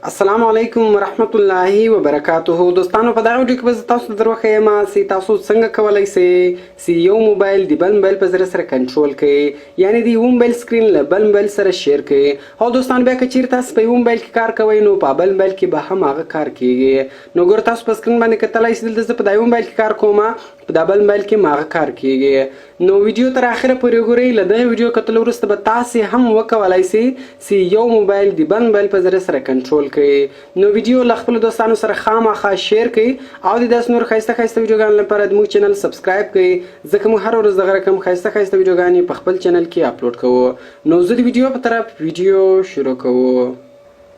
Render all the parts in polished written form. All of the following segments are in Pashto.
السلام علیکم ورحمت الله وبرکاته. دوستانو په دغه ویډیو کې به تاسو ته دروښیم چې تاسو څنګه کولی شئ چې یو موبایل د بل موبایل په ذریعه سره کنټرول کړئ، یعنې د یو موبایل سکرین له بل موبایل سره شیر کړئ. او دوستان بیا که چیرې تاسو په یو موبایل کې کار کوئ نو په بل موبایل کې به هم هغه کار کیږي. نو ګوره تاسو په سکرین باندې کتلی شئ دلته زه په دا یو موبایل کې کار کوم، په دا بل موبایل کې هم هغه کار کیږي. نو ویډیو تر اخره پورې وګورئ. له دغه ویډیو کتلو وروسته به تاسې هم وکولی شئ چې یو موبایل د بل موبایل په ذریعه سره کنټرول کړئ. نو ویډیو له خپلو دوستانو سره خامخا شیر کړئ او د داسې نور ښایسته ښایسته ویډیوګانو لپاره زموږ چینل سبسکرایب کړئ، ځکه موږ هره ورځ دغه رقم ښایسته ښایسته ویډیوګانې په خپل چینل کې اپلوډ کوو. نو زه د ویډیو په طرف ویډیو شروع کوو.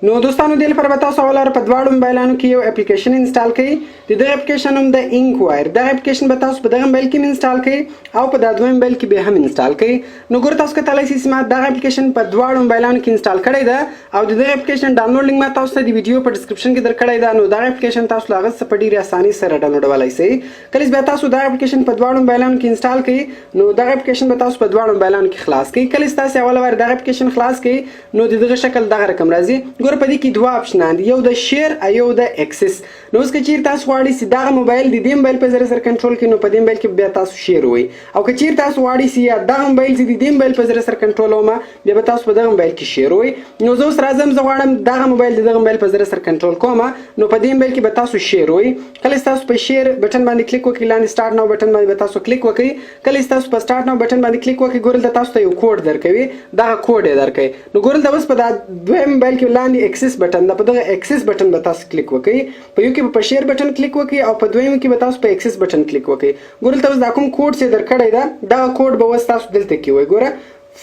نو دوستانو دې لپاره به تاسو اول په دواړو موبایلانو کې یو اپلیکیشن انسټال کړئ. د دغه اپلیکیشن نوم د انکوایر. دغه اپلیکیشن به تاسو په دغه موبایل کې انسټال کړئ او په دا دویم موبایل کې به هم انسټال کړئ. نو ګوره تاسو کتلی شئ چې ما دغه اپلیکیشن په دواړو موبایلانو کې انسټال کړی ده او د دغه اپلیکیشن ډاونلوډ لینک ما تاسو ته د ویډیو په ډسکرپشن کې درکړی ده. نو دغه اپلیکیشن تاسو له هغه څخه په ډېرې اسانۍ سره ډاونلوډولی شئ. کله چې بیا تاسو دغه اپلیکیشن په دواړو موبایلانو کې انسټال کړئ نو دغه اپلیکیشن به تاسو په دواړو موبایلانو کې خلاص کړئ. کله چې تاسو اوله وار دغه اپلیکیشن خلاص کړئ نو د دغه شکل دغه رقم راځي. ګوره په دې کې دوه آپشنان دي، یو د شیر او یو د اکسس. نو اوس که چیرې تاسو غواړئ چې دغه موبایل د دې موبایل په ذریعه سره کنټرول کړئ نو په دې موبایل کې بیا تاسو شیر ووایئ، او که چیرې تاسو غواړئ چې دغه موبایل چې د دې موبایل په ذریعه سره کنټرولوم بیا به تاسو په دغه موبایل کې شیر ووایئ. نو زه اوس راځم، زه غواړم دغه موبایل د دغه موبایل په ذریعه سره کنټرول کوم، نو په دې موبایل کې به تاسو شیر ووایئ. کله چې تاسو په شیر بټن باندې کلیک وکړئ، لاندې سټارټ ناو بټن باندې به تاسو کلیک وکړئ. کله چې تاسو په سټارټ ناو بټن باندې کلیک وکړئ ګوره دلته تاسو ته یو کوډ درکوي، دغه کوډ یې درکوي. نو ګوره دلته اوس په دا دویم موبایل کې لاندې اکسس بټن ده، په دغه اکسس بټن به تاسو کلیک وکړئ. په یو کې په شیر بټن کلیک وکړئ او په دویم کې به تاسو په اکسس بټن کلیک وکړئ. ګوره دلته اوس دا کوم کوډ چې درکړی ده دغه کوډ به اوس تاسو دلته کې وایئ. ګوره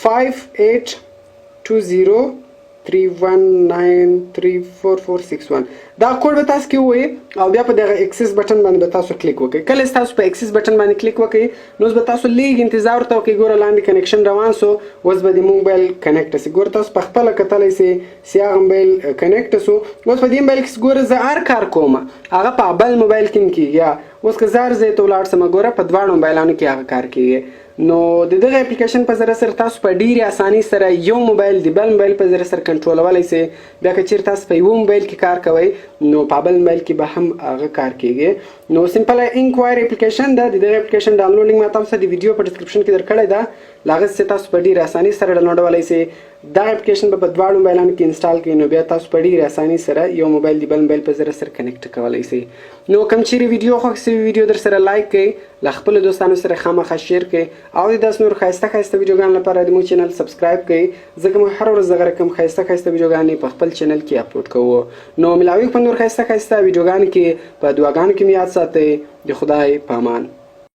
582031934461 دا کوډ به تاسو کې ووایئ او بیا په دغه اکسس بټن باندې به تاسو کلیک وکړئ. کله چې تاسو په اکسس بټن باندې کلیک وکړئ نو اوس به تاسو لږ انتظار ورته وکړئ. ګوره لاندې کنیکشن روان سو، اوس به د موبایل کنیکټ شي. ګوره تاسو په خپله کتلی شئ چې هغه موبایل کنیکټ سو. اوس په دې موبایل کې ګوره زه هر کار کوم هغه په بل موبایل کې هم کېږي. اوس که زه هر ځای ته ولاړ شم ګوره په دواړو موبایلانو کې هغه کار کېږي. نو د دغه اپلیکیشن په ذریعه سره تاسو په ډېرې اسانۍ سره یو موبایل د بل موبایل په ذریعه سره کنټرولولی شئ. بیا که چیرې تاسو په یو موبایل کې کار کوئ نو په بل موبایل کې به هم هغه کار کیږي. نو سمپل انکوایر اپلیکیشن ده. د دغه اپلیکیشن ډاونلوډ لینک ما تاسو ته د ویډیو په ډسکرپشن کې درکړی ده، له هغه څخه تاسو په ډېرې اسانۍ سره ډاونلوډولی شئ. دغه اپلیکیشن به په دواړو موبایلانو کې انسټال کړئ نو بیا تاسو په ډېرې اسانۍ سره یو موبایل د بل موبایل په ذریعه سره کنیکټ کولی شئ. نو کوم چیرې ویډیو خوښ شوي ویډیو در سره لایک کړئ، له خپلو دوستانو سره خامخا شیر کړئ او د داسې نور ښایسته ښایسته ویډیوګانو لپاره زموږ چینل سبسکرایب کړئ، ځکه موږ هره ورځ دغه رقم ښایسته ښایسته ویډیوګانې په خپل چینل کې اپلوډ کوو. نو ملاوي په نور ښایسته ښایسته ویډیوګانو کې په دعاګانو کې مې یاد ساتئ. د خدای په امان.